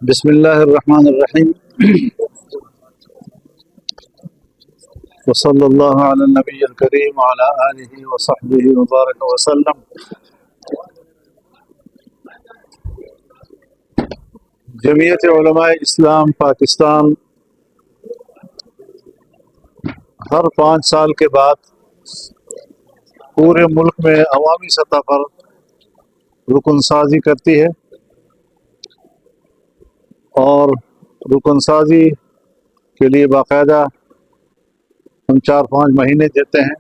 بسم اللہ الرحمن الرحیم وصلی اللہ علی النبی الکریم وعلی آلہ وصحبہ وبارک وسلم۔ جمعیت علماء اسلام پاکستان ہر 5 سال کے بعد پورے ملک میں عوامی سطح پر رکن سازی کرتی ہے، اور رکن سازی کے لیے باقاعدہ ہم 4-5 مہینے دیتے ہیں۔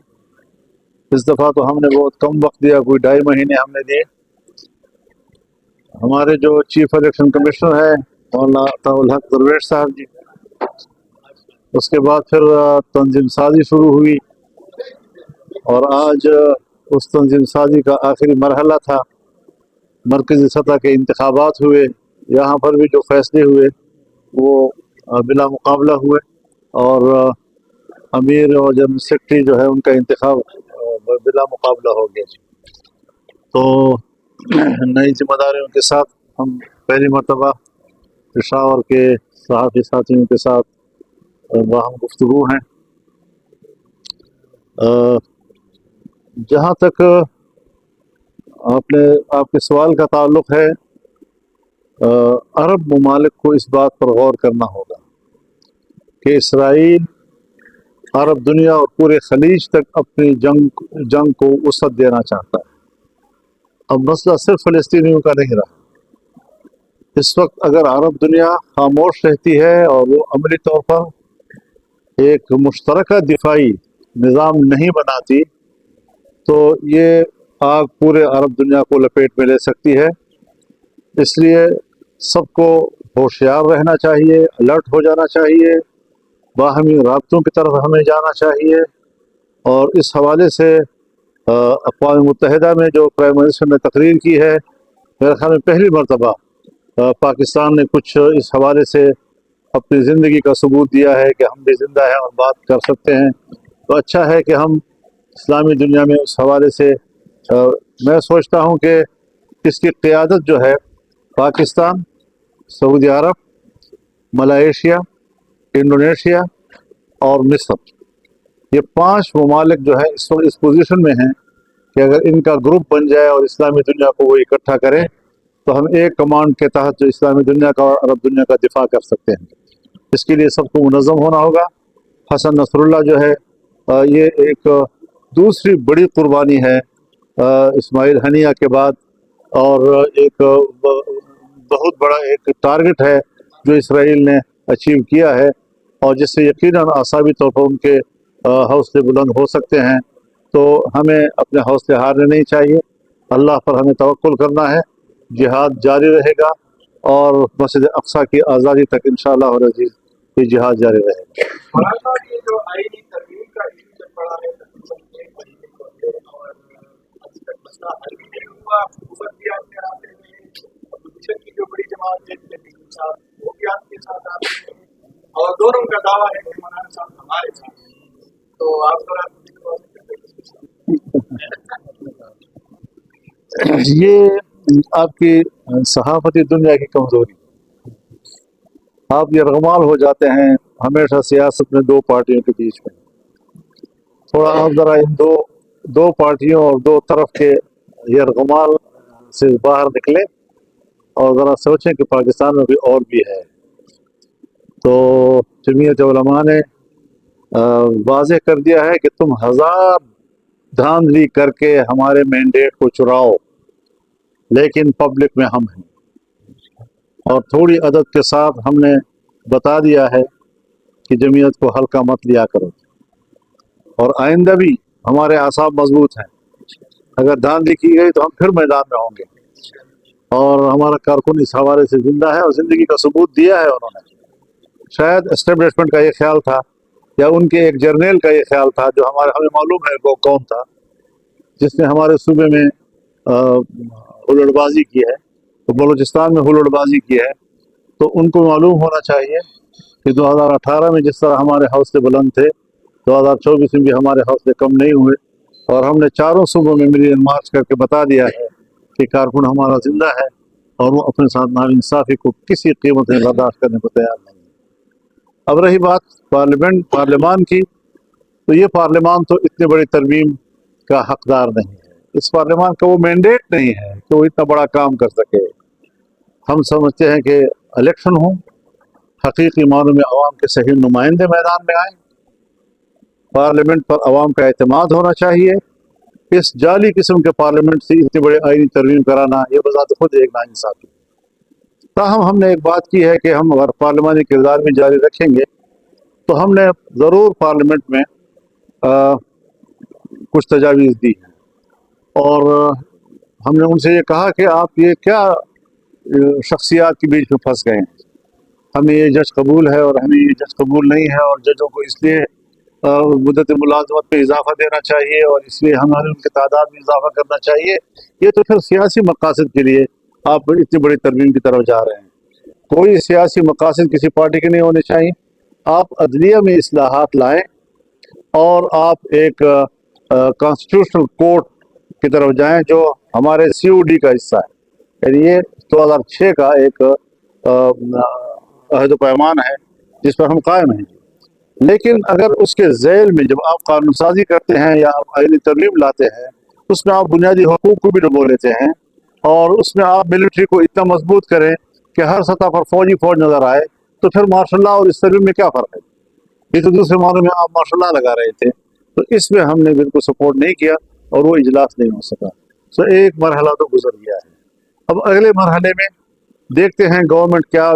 اس دفعہ تو ہم نے بہت کم وقت دیا، کوئی 2.5 مہینے ہم نے دیے۔ ہمارے جو چیف الیکشن کمشنر ہے مولانا عطاء الحق درویش صاحب جی، اس کے بعد پھر تنظیم سازی شروع ہوئی، اور آج اس تنظیم سازی کا آخری مرحلہ تھا۔ مرکزی سطح کے انتخابات ہوئے، یہاں پر بھی جو فیصلے ہوئے وہ بلا مقابلہ ہوئے، اور امیر اور جنرل سیکرٹری جو ہے ان کا انتخاب بلا مقابلہ ہو گیا جی۔ تو نئی ذمہ داریوں کے ساتھ ہم پہلی مرتبہ پشاور کے صحافی ساتھیوں کے ساتھ باہم گفتگو ہیں۔ جہاں تک آپ کے سوال کا تعلق ہے، عرب ممالک کو اس بات پر غور کرنا ہوگا کہ اسرائیل عرب دنیا اور پورے خلیج تک اپنی جنگ کو وسعت دینا چاہتا ہے۔ اب مسئلہ صرف فلسطینیوں کا نہیں رہا۔ اس وقت اگر عرب دنیا خاموش رہتی ہے اور وہ عملی طور پر ایک مشترکہ دفاعی نظام نہیں بناتی، تو یہ آگ پورے عرب دنیا کو لپیٹ میں لے سکتی ہے۔ اس لیے سب کو ہوشیار رہنا چاہیے، الرٹ ہو جانا چاہیے، باہمی رابطوں کی طرف ہمیں جانا چاہیے۔ اور اس حوالے سے اقوام متحدہ میں جو پرائم منسٹر نے تقریر کی ہے، میرے خیال میں پہلی مرتبہ پاکستان نے کچھ اس حوالے سے اپنی زندگی کا ثبوت دیا ہے کہ ہم بھی زندہ ہیں اور بات کر سکتے ہیں۔ تو اچھا ہے کہ ہم اسلامی دنیا میں اس حوالے سے میں سوچتا ہوں کہ اس کی قیادت جو ہے پاکستان، سعودی عرب، ملائیشیا، انڈونیشیا اور مصر، یہ 5 ممالک جو ہے اس وقت اس پوزیشن میں ہیں کہ اگر ان کا گروپ بن جائے اور اسلامی دنیا کو وہ اکٹھا کرے تو ہم ایک کمانڈ کے تحت جو اسلامی دنیا کا اور عرب دنیا کا دفاع کر سکتے ہیں۔ اس کے لیے سب کو منظم ہونا ہوگا۔ حسن نصر اللہ جو ہے یہ ایک دوسری بڑی قربانی ہے اسماعیل ہنیہ کے بعد، اور ایک بہت بڑا ایک ٹارگٹ ہے جو اسرائیل نے اچیو کیا ہے، اور جس سے یقیناً اعصابی طور پر ان کے حوصلے بلند ہو سکتے ہیں۔ تو ہمیں اپنے حوصلے ہارنے نہیں چاہیے، اللہ پر ہمیں توکل کرنا ہے، جہاد جاری رہے گا، اور مسجد اقصیٰ کی آزادی تک انشاءاللہ العزیز یہ جہاد جاری رہے گا۔ مولانا یہ جو آئینی ترمیم کا ایشو چل پڑا ہے تقریباً 1 مہینے کو لے، اور ابھی تک مسئلہ حل بھی نہیں ہوا، حکومت بھی آپ کے ہاتھ میں ہے، اپوزیشن کی جو بڑی جماعت ہے لیکن صاحب وہ بھی آپ کے ساتھ آتے ہیں، اور دونوں کا دعویٰ ہے کہ مولانا صاحب ہمارے ساتھ ہیں۔ تو آپ ذرا یہ آپ کی صحافتی دنیا کی کمزوری، آپ یرغمال ہو جاتے ہیں ہمیشہ سیاست میں 2 پارٹیوں کے بیچ میں۔ تھوڑا آپ ذرا ان دو پارٹیوں اور 2 طرف کے یرغمال سے باہر نکلیں اور ذرا سوچیں کہ پاکستان میں بھی اور بھی ہے۔ تو جمعیت علماء نے واضح کر دیا ہے کہ تم 1000 دھاندلی کر کے ہمارے مینڈیٹ کو چراؤ، لیکن پبلک میں ہم ہیں، اور تھوڑی عدد کے ساتھ ہم نے بتا دیا ہے کہ جمعیت کو ہلکا مت لیا کرو، اور آئندہ بھی ہمارے اعصاب مضبوط ہیں۔ اگر دھاندلی کی گئی تو ہم پھر میدان میں ہوں گے، اور ہمارا کارکن اس حوالے سے زندہ ہے اور زندگی کا ثبوت دیا ہے انہوں نے۔ شاید اسٹیبلشمنٹ کا یہ خیال تھا، یا ان کے ایک جرنیل کا یہ خیال تھا جو ہمیں معلوم ہے وہ کون تھا، جس نے ہمارے صوبے میں ہلڑ بازی کی ہے، تو بلوچستان میں ہلڑ بازی کی ہے۔ تو ان کو معلوم ہونا چاہیے کہ 2018 میں جس طرح ہمارے حوصلے بلند تھے، 2024 میں بھی ہمارے حوصلے کم نہیں ہوئے، اور ہم نے 4 صوبوں میں ملین مارچ کر کے بتا دیا ہے کہ کارکن ہمارا زندہ ہے، اور وہ اپنے ساتھ ناانصافی کو کسی قیمت میں برداشت کرنے کو تیار نہیں ہے۔ اب رہی بات پارلیمان کی، تو یہ پارلیمان تو اتنی بڑی ترمیم کا حقدار نہیں ہے، اس پارلیمان کا وہ مینڈیٹ نہیں ہے کہ وہ اتنا بڑا کام کر سکے۔ ہم سمجھتے ہیں کہ الیکشن ہوں، حقیقی معنوں میں عوام کے صحیح نمائندے میدان میں آئیں، پارلیمنٹ پر عوام کا اعتماد ہونا چاہیے۔ اس جعلی قسم کے پارلیمنٹ سے اتنی بڑی آئینی ترمیم کرانا یہ بذات خود ایک ناانصافی ہے۔ تاہم ہم نے ایک بات کی ہے کہ ہم اگر پارلیمانی کردار میں جاری رکھیں گے تو ہم نے ضرور پارلیمنٹ میں کچھ تجاویز دی ہیں، اور ہم نے ان سے یہ کہا کہ آپ یہ کیا شخصیات کے بیچ میں پھنس گئے ہیں، ہمیں یہ جج قبول ہے اور ہمیں یہ جج قبول نہیں ہے، اور ججوں کو اس لیے مدت ملازمت پہ اضافہ دینا چاہیے اور اس لیے ہمیں ان کی تعداد میں اضافہ کرنا چاہیے۔ یہ تو پھر سیاسی مقاصد کے لیے آپ اتنی بڑی ترمیم کی طرف جا رہے ہیں۔ کوئی سیاسی مقاصد کسی پارٹی کے نہیں ہونے چاہیے۔ آپ عدلیہ میں اصلاحات لائیں اور آپ ایک کانسٹیٹیوشنل کورٹ کی طرف جائیں جو ہمارے سی او ڈی کا حصہ ہے، یعنی یہ 2006 کا ایک عہد و پیمان ہے جس پر ہم قائم ہیں۔ لیکن اگر اس کے ذیل میں جب آپ قانون سازی کرتے ہیں یا آپ آئینی ترمیم لاتے ہیں، اس میں آپ بنیادی حقوق کو بھی ڈبو لیتے ہیں، اور اس میں آپ ملٹری کو اتنا مضبوط کریں کہ ہر سطح پر فوج نظر آئے، تو پھر مارشل لاء اور اس ترمیم میں کیا فرق ہے؟ یہ تو دوسرے معنوں میں آپ مارشل لاء لگا رہے تھے۔ تو اس میں ہم نے بالکل سپورٹ نہیں کیا اور وہ اجلاس نہیں ہو سکا۔ سو ایک مرحلہ تو گزر گیا ہے۔ اب اگلے مرحلے میں دیکھتے ہیں گورنمنٹ کیا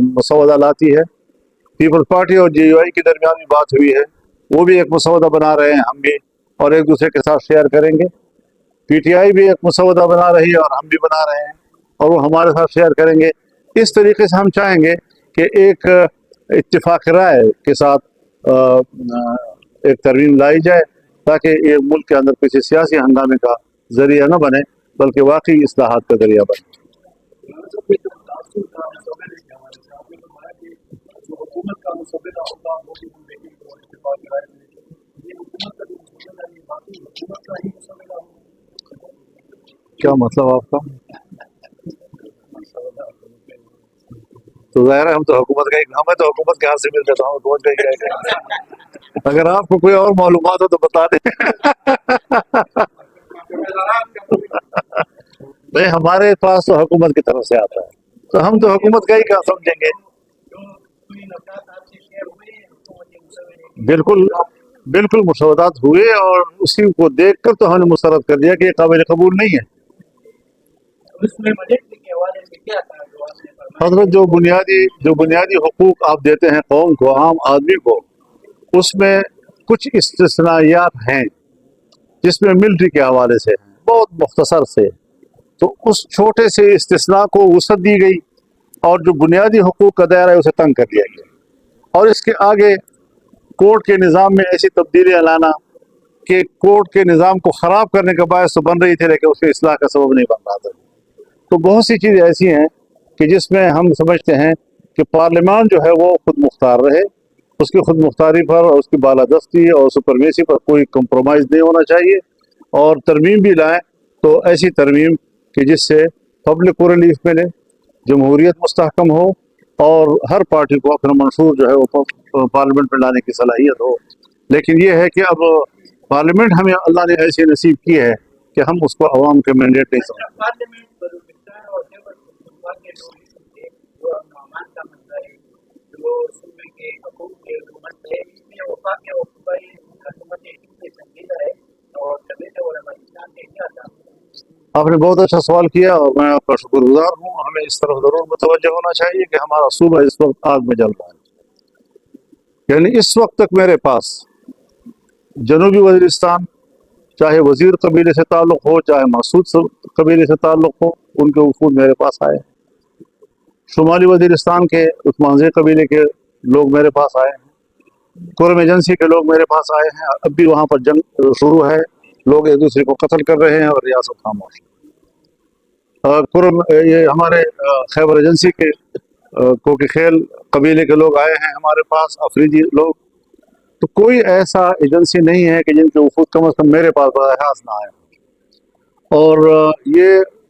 مسودہ لاتی ہے۔ پیپلز پارٹی اور جے یو آئی کے درمیان بھی بات ہوئی ہے، وہ بھی ایک مسودہ بنا رہے ہیں، ہم بھی، اور ایک دوسرے کے ساتھ شیئر کریں گے۔ پی ٹی آئی بھی ایک مسودہ بنا رہی ہے اور ہم بھی بنا رہے ہیں، اور وہ ہمارے ساتھ شیئر کریں گے۔ اس طریقے سے ہم چاہیں گے کہ ایک اتفاق رائے کے ساتھ ایک ترمیم لائی جائے، تاکہ یہ ملک کے اندر کسی سیاسی ہنگامے کا ذریعہ نہ بنے بلکہ واقعی اصلاحات کا ذریعہ بنے۔ حکومت کا مسودہ ہوگا وہ بھی ہم دیکھیں گے اور اتفاق رائے ملے گی۔ یہ حکومت کا جو مسودہ ہے یہ باقی حکومت کا ہی مسودہ ہوگا۔ کیا مطلب آپ کا؟ تو ظاہر ہے ہم تو حکومت کا ہی، ہمیں تو حکومت کے ہاتھ سے مل جاتا ہوں، حکومت کا ہی کیا ہے۔ اگر آپ کو کوئی اور معلومات ہو تو بتا دیں۔ نہیں، ہمارے پاس تو حکومت کی طرف سے آتا ہے، تو ہم تو حکومت کا ہی کیا سمجھیں گے۔ بالکل مسودات ہوئے، اور اسی کو دیکھ کر تو ہم نے مسترد کر دیا کہ یہ قابل قبول نہیں ہے۔ حضرت جو بنیادی حقوق آپ دیتے ہیں قوم کو، عام آدمی کو، اس میں کچھ استثنائیات ہیں جس میں ملٹری کے حوالے سے بہت مختصر سے، تو اس چھوٹے سے استثناء کو وسعت دی گئی، اور جو بنیادی حقوق کا دائرہ ہے اسے تنگ کر دیا گیا۔ اور اس کے آگے کورٹ کے نظام میں ایسی تبدیلیاں لانا کہ کورٹ کے نظام کو خراب کرنے کا باعث تو بن رہی تھی، لیکن اس کے اصلاح کا سبب نہیں بن رہا تھا۔ تو بہت سی چیزیں ایسی ہیں کہ جس میں ہم سمجھتے ہیں کہ پارلیمان جو ہے وہ خود مختار رہے، اس کی خود مختاری پر اور اس کی بالادستی اور سپرمیسی پر کوئی کمپرومائز نہیں ہونا چاہیے، اور ترمیم بھی لائیں تو ایسی ترمیم کہ جس سے پبلک کو ریلیف ملے، جمہوریت مستحکم ہو، اور ہر پارٹی کو اپنا منشور جو ہے وہ پارلیمنٹ میں لانے کی صلاحیت ہو۔ لیکن یہ ہے کہ اب پارلیمنٹ ہمیں اللہ نے ایسی نصیب کی ہے کہ ہم اس کو عوام کے مینڈیٹ نہیں سمجھتے۔ آپ نے بہت اچھا سوال کیا اور میں آپ کا شکر گزار ہوں۔ ہمیں اس طرف ضرور متوجہ ہونا چاہیے کہ ہمارا صوبہ اس وقت آگ میں جل رہا ہے۔ یعنی اس وقت تک میرے پاس جنوبی وزیرستان، چاہے وزیر قبیلے سے تعلق ہو چاہے مسعود قبیلے سے تعلق ہو، ان کے وفود میرے پاس آئے۔ شمالی وزیرستان کے عثمانزی قبیلے کے لوگ میرے پاس آئے ہیں، قرم ایجنسی کے لوگ میرے پاس آئے ہیں۔ اب بھی وہاں پر جنگ شروع ہے، لوگ ایک دوسرے کو قتل کر رہے ہیں اور ریاست خاموش ہے۔ یہ ہمارے خیبر ایجنسی کے کوکی خیل قبیلے کے لوگ آئے ہیں ہمارے پاس، افریدی لوگ۔ تو کوئی ایسا ایجنسی نہیں ہے کہ جن کے وفود کم از کم میرے پاس براہ راست نہ آئے۔ اور یہ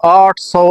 800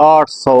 800